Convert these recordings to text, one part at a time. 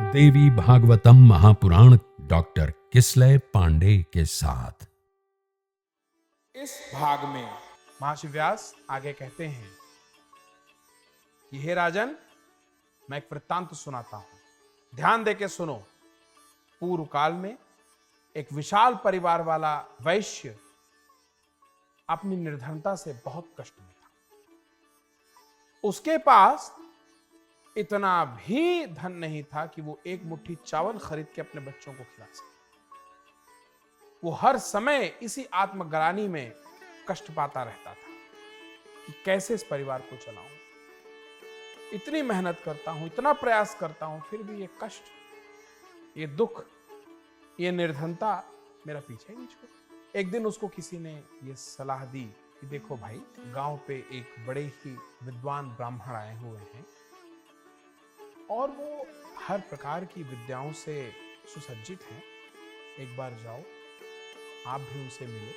देवी Bhagavatam Mahapuran doctor Kislay Pandey के साथ। इस भाग में महर्षि व्यास आगे कहते हैं कि हे राजन, मैं एक वृत्तांत सुनाता हूं, ध्यान देके सुनो। पूर्व काल में एक विशाल परिवार वाला वैश्य अपनी निर्धनता से बहुत कष्ट में था। उसके पास इतना भी धन नहीं था कि वो एक मुट्ठी चावल खरीद के अपने बच्चों को खिला सके। वो हर समय इसी आत्मग्लानि में कष्ट पाता रहता था कि कैसे इस परिवार को चलाऊं। इतनी मेहनत करता हूं, इतना प्रयास करता हूं, फिर भी ये कष्ट, ये दुख, ये निर्धनता मेरा पीछे नहीं छोड़। एक दिन उसको किसी ने ये सलाह दी कि देखो भाई, गांव पे एक बड़े ही विद्वान ब्राह्मण आए हुए हैं और वो हर प्रकार की विद्याओं से सुसज्जित हैं। एक बार जाओ, आप भी उनसे मिलो,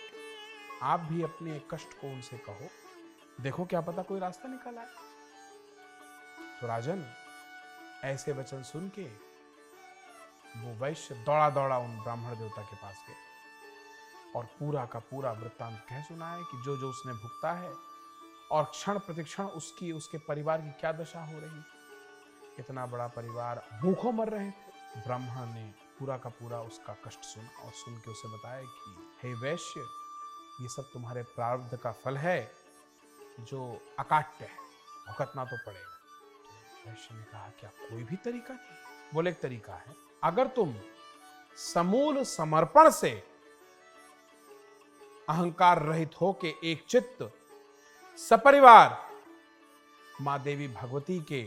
आप भी अपने कष्ट को उनसे कहो, देखो क्या पता कोई रास्ता निकल आए। तो राजन, ऐसे वचन सुन के वो वैश्य दौड़ा दौड़ा उन ब्राह्मण देवता के पास गए और पूरा का पूरा वृत्तांत कह सुनाया कि जो जो उसने भुगता है और क्षण प्रतिक्षण उसके परिवार की क्या दशा हो रही। इतना बड़ा परिवार भूखों मर रहे थे। ब्राह्मण ने पूरा का पूरा उसका कष्ट सुना और सुन के उसे बताया कि हे वैश्य, ये सब तुम्हारे प्रारब्ध का फल है जो अकाट्य है, भुगतना तो पड़ेगा। तो वैश्य ने कहा, क्या कोई भी तरीका नहीं? बोले, एक तरीका है, अगर तुम समूल समर्पण से अहंकार रहित होके एक चित्त सपरिवार मां देवी भगवती के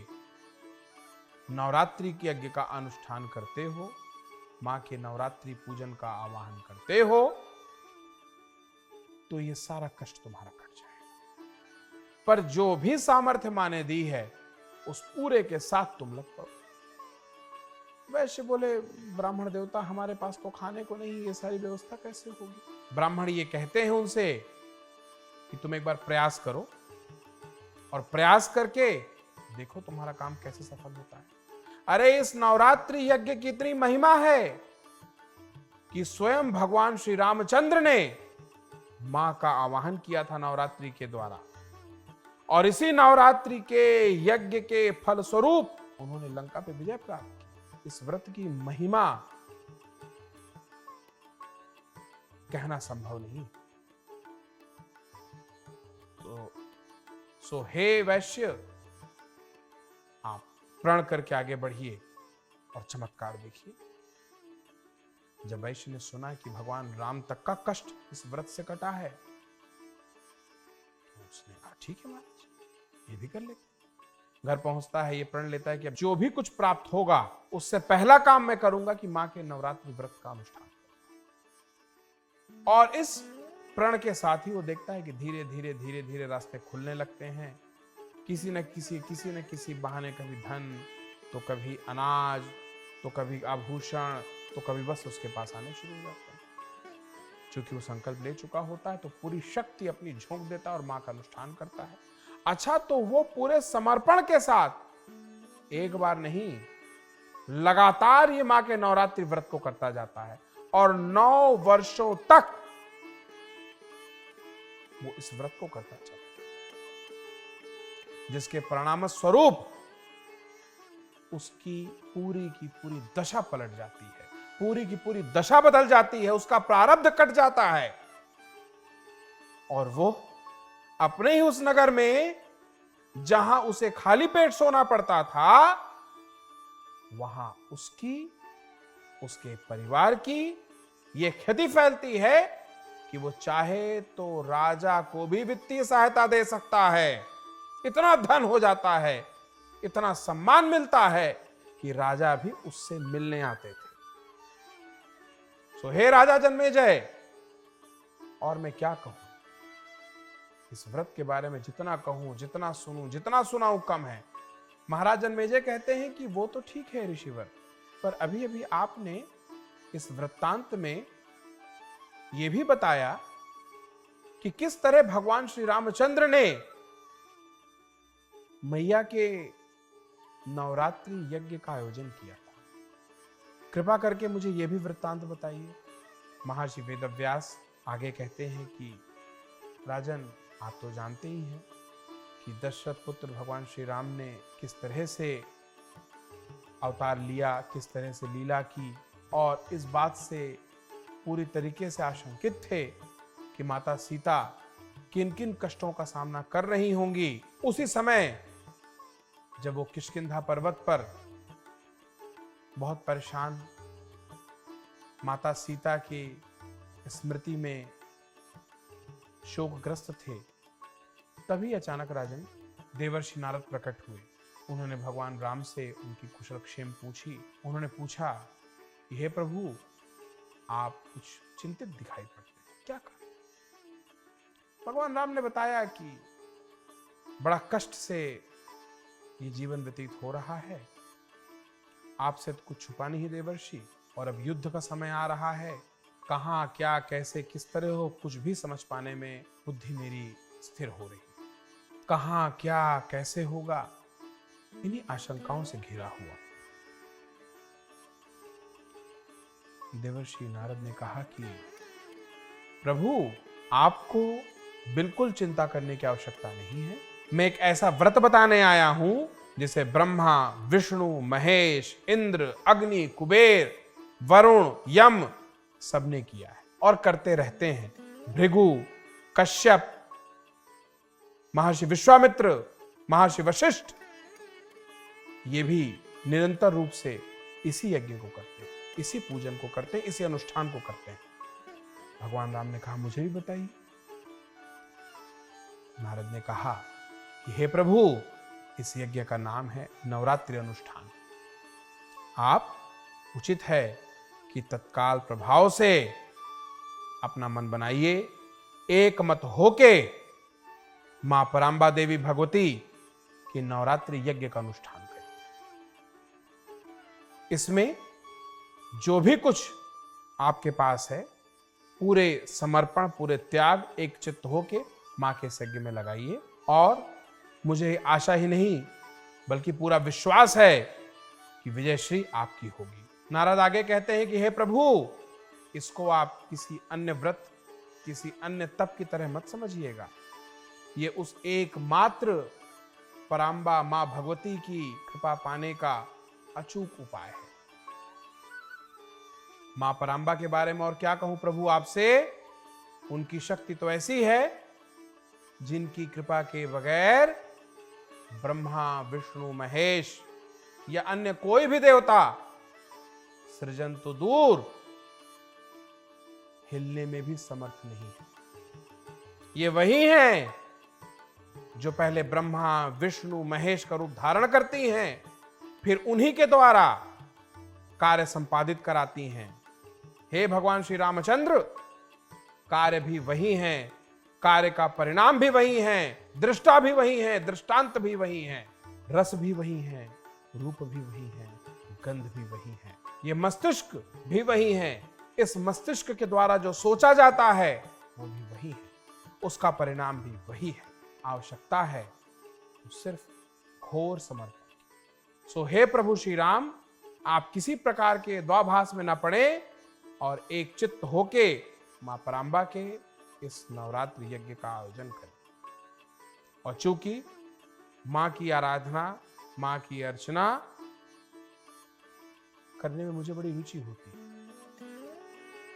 नवरात्रि के यज्ञ का अनुष्ठान करते हो, मां के नवरात्रि पूजन का आवाहन करते हो, तो ये सारा कष्ट तुम्हारा कट जाए। पर जो भी सामर्थ्य मां ने दी है उस पूरे के साथ तुम लग पड़ो। वैश्य बोले, ब्राह्मण देवता, हमारे पास तो खाने को नहीं, ये सारी व्यवस्था कैसे होगी? ब्राह्मण ये कहते हैं उनसे कि तुम एक बार प्रयास करो और प्रयास करके देखो तुम्हारा काम कैसे सफल होता है। अरे, इस नवरात्रि यज्ञ की इतनी महिमा है कि स्वयं भगवान श्री रामचंद्र ने मां का आवाहन किया था नवरात्रि के द्वारा, और इसी नवरात्रि के यज्ञ के फल स्वरूप उन्होंने लंका पे विजय प्राप्त की। इस व्रत की महिमा कहना संभव नहीं। सो हे वैश्य, आप प्रण करके आगे बढ़िए और चमत्कार देखिए। जब वैश्य ने सुना कि भगवान राम तक का कष्ट इस व्रत से कटा है, तो उसने कहा, ठीक है महाराज, ये भी कर लेते। घर पहुंचता है, ये प्रण लेता है कि अब जो भी कुछ प्राप्त होगा उससे पहला काम मैं करूंगा कि मां के नवरात्रि व्रत का अनुष्ठान करूंगा। और इस प्रण के साथ ही वो देखता है कि धीरे धीरे धीरे धीरे रास्ते खुलने लगते हैं। किसी न किसी बहाने, कभी धन, तो कभी अनाज, तो कभी आभूषण, तो कभी बस उसके पास आने शुरू हो जाते हैं। चूंकि वो संकल्प ले चुका होता है तो पूरी शक्ति अपनी झोंक देता है और मां का अनुष्ठान करता है। अच्छा, तो वो पूरे समर्पण के साथ एक बार नहीं, लगातार ये मां के नवरात्रि व्रत को करता जाता है और 9 वर्षों तक वो इस व्रत को करता चला, जिसके परिणाम स्वरूप उसकी पूरी की पूरी दशा पलट जाती है, पूरी की पूरी दशा बदल जाती है, उसका प्रारब्ध कट जाता है और वो अपने ही उस नगर में जहां उसे खाली पेट सोना पड़ता था, वहां उसके परिवार की यह ख्याति फैलती है कि वो चाहे तो राजा को भी वित्तीय सहायता दे सकता है। इतना धन हो जाता है, इतना सम्मान मिलता है कि राजा भी उससे मिलने आते थे। सो हे राजा जन्मेजय, और मैं क्या कहूं, इस व्रत के बारे में जितना कहूं, जितना सुनूं, जितना सुनाऊं कम है। महाराज जन्मेजय कहते हैं कि वो तो ठीक है ऋषिवर, पर अभी अभी आपने इस वृत्तांत में यह भी बताया कि किस तरह भगवान श्री रामचंद्र ने मैया के नवरात्रि यज्ञ का आयोजन किया था। कृपा करके मुझे यह भी वृत्तांत बताइए। महर्षि वेदव्यास आगे कहते हैं कि राजन, आप तो जानते ही हैं कि दशरथ पुत्र भगवान श्री राम ने किस तरह से अवतार लिया, किस तरह से लीला की, और इस बात से पूरी तरीके से आशंकित थे कि माता सीता किन किन कष्टों का सामना कर रही होंगी। उसी समय जब वो किष्किंधा पर्वत पर बहुत परेशान माता सीता की स्मृति में शोकग्रस्त थे, तभी अचानक राजन देवर्षि नारद प्रकट हुए। उन्होंने भगवान राम से उनकी कुशल क्षेम पूछी। उन्होंने पूछा कि हे प्रभु, आप कुछ चिंतित दिखाई पड़ते हैं, क्या करें? भगवान राम ने बताया कि बड़ा कष्ट से ये जीवन व्यतीत हो रहा है, आपसे तो कुछ छुपा नहीं देवर्षि, और अब युद्ध का समय आ रहा है। कहाँ क्या कैसे किस तरह हो, कुछ भी समझ पाने में बुद्धि मेरी स्थिर हो रही। कहाँ क्या कैसे होगा, इन्हीं आशंकाओं से घिरा हुआ। देवर्षि नारद ने कहा कि प्रभु, आपको बिल्कुल चिंता करने की आवश्यकता नहीं है। मैं एक ऐसा व्रत बताने आया हूं जिसे ब्रह्मा, विष्णु, महेश, इंद्र, अग्नि, कुबेर, वरुण, यम सबने किया है और करते रहते हैं। भृगु, कश्यप, महर्षि विश्वामित्र, महर्षि वशिष्ठ, ये भी निरंतर रूप से इसी यज्ञ को करते हैं, इसी पूजन को करते हैं, इसी अनुष्ठान को करते हैं। भगवान राम ने कहा, मुझे भी बताइए। नारद ने कहा कि हे प्रभु, इस यज्ञ का नाम है नवरात्रि अनुष्ठान। आप उचित है कि तत्काल प्रभाव से अपना मन बनाइए, एक मत होके मां परांबा देवी भगवती की नवरात्रि यज्ञ का अनुष्ठान करें। इसमें जो भी कुछ आपके पास है, पूरे समर्पण, पूरे त्याग, एक चित्त होके मां के इस यज्ञ में लगाइए। और मुझे आशा ही नहीं बल्कि पूरा विश्वास है कि विजयश्री आपकी होगी। नारद आगे कहते हैं कि हे प्रभु, इसको आप किसी अन्य व्रत, किसी अन्य तप की तरह मत समझिएगा। ये उस एकमात्र परांबा मां भगवती की कृपा पाने का अचूक उपाय है। मां परांबा के बारे में और क्या कहूं प्रभु आपसे, उनकी शक्ति तो ऐसी है जिनकी कृपा के बगैर ब्रह्मा, विष्णु, महेश या अन्य कोई भी देवता सृजन तो दूर, हिलने में भी समर्थ नहीं है। ये वही हैं जो पहले ब्रह्मा, विष्णु, महेश का रूप धारण करती हैं, फिर उन्हीं के द्वारा कार्य संपादित कराती हैं। हे भगवान श्री रामचंद्र, कार्य भी वही हैं, कार्य का परिणाम भी वही हैं, दृष्टा भी वही हैं, दृष्टांत भी वही हैं, रस भी वही हैं, रूप भी वही हैं, गंध भी वही है, ये मस्तिष्क भी वही है। इस मस्तिष्क के द्वारा जो सोचा जाता है वो भी वही है, उसका परिणाम भी वही है। आवश्यकता है तो सिर्फ घोर समर्पण। सो हे प्रभु श्री राम, आप किसी प्रकार के द्वाभास में ना पड़े और एक चित्त होके मां परांबा के इस नवरात्रि यज्ञ का आयोजन करें। और चूंकि मां की आराधना, मां की अर्चना करने में मुझे बड़ी रुचि होती है,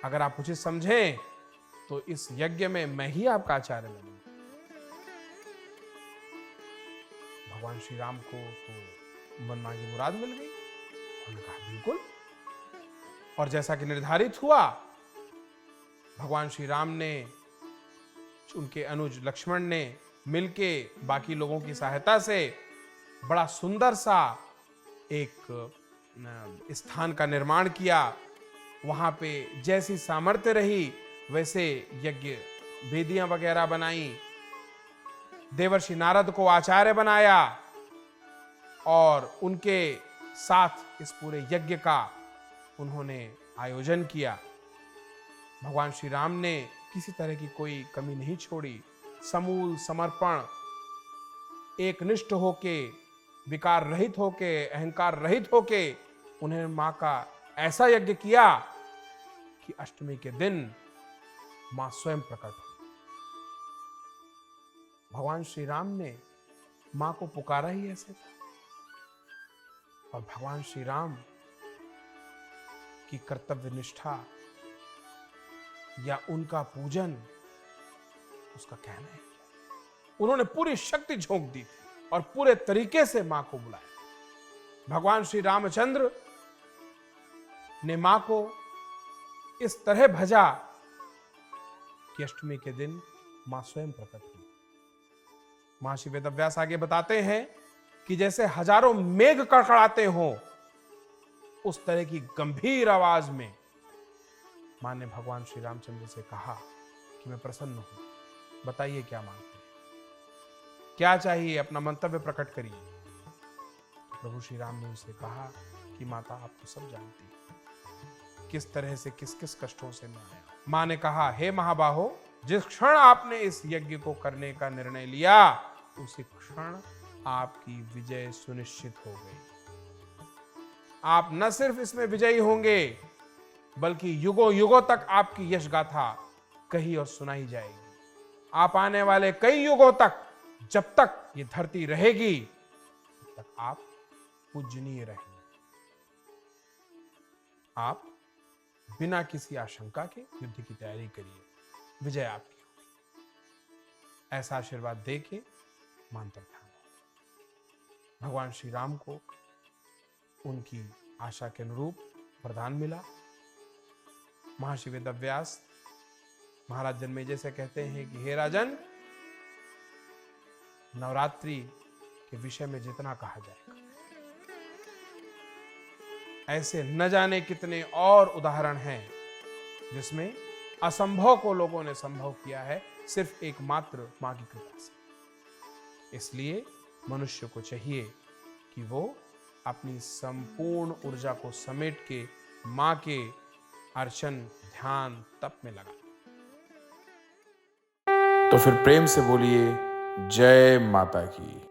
अगर आप उचित समझें तो इस यज्ञ में मैं ही आपका आचार्य बनूंगा। भगवान श्री राम को तो मन मांगी मुराद मिल गई। उन्होंने कहा बिल्कुल। और जैसा कि निर्धारित हुआ, भगवान श्री राम ने, उनके अनुज लक्ष्मण ने मिलके बाकी लोगों की सहायता से बड़ा सुंदर सा एक स्थान का निर्माण किया। वहां पे जैसी सामर्थ्य रही वैसे यज्ञ वेदियां वगैरह बनाई, देवर्षि नारद को आचार्य बनाया और उनके साथ इस पूरे यज्ञ का उन्होंने आयोजन किया। भगवान श्री राम ने किसी तरह की कोई कमी नहीं छोड़ी। समूल समर्पण, एकनिष्ठ होके, विकार रहित होके, अहंकार रहित होके उन्हें मां का ऐसा यज्ञ किया कि अष्टमी के दिन मां स्वयं प्रकट हुई। भगवान श्री राम ने मां को पुकारा ही ऐसे था, और भगवान श्री राम की कर्तव्य निष्ठा या उनका पूजन उसका कहना है। उन्होंने पूरी शक्ति झोंक दी थी और पूरे तरीके से मां को बुलाया। भगवान श्री रामचंद्र ने मां को इस तरह भजा कि अष्टमी के दिन मां स्वयं प्रकट हुई। महर्षि वेदव्यास आगे बताते हैं कि जैसे हजारों मेघ कड़कड़ाते हो, उस तरह की गंभीर आवाज में मां ने भगवान श्री रामचंद्र से कहा कि मैं प्रसन्न हूं, बताइए क्या मांगते हैं, क्या चाहिए, अपना मंतव्य प्रकट करिए। तो प्रभु श्री राम ने उनसे कहा कि माता, आप तो सब जानती हैं किस तरह से किस किस कष्टों से मैं आया। मां ने कहा, हे महाबाहो, जिस क्षण आपने इस यज्ञ को करने का निर्णय लिया, उसी क्षण आपकी विजय सुनिश्चित हो गई। आप न सिर्फ इसमें विजयी होंगे, बल्कि युगों युगों तक आपकी यश गाथा कही और सुनाई जाएगी। आप आने वाले कई युगों तक, जब तक ये धरती रहेगी, तब तक आप पूजनीय रहेंगे। आप बिना किसी आशंका के युद्ध की तैयारी करिए, विजय आपकी होगी। ऐसा आशीर्वाद देके मानता था। भगवान श्री राम को उनकी आशा के अनुरूप वरदान मिला। महर्षि वेदव्यास महाराज जन्मेजय से कहते हैं कि हे राजन, नवरात्रि के विषय में जितना कहा जाएगा, ऐसे न जाने कितने और उदाहरण हैं जिसमें असंभव को लोगों ने संभव किया है, सिर्फ एकमात्र मां की कृपा से। इसलिए मनुष्य को चाहिए कि वो अपनी संपूर्ण ऊर्जा को समेट के मां के अर्चन, ध्यान, तप में लगा। तो फिर प्रेम से बोलिए, जय माता की।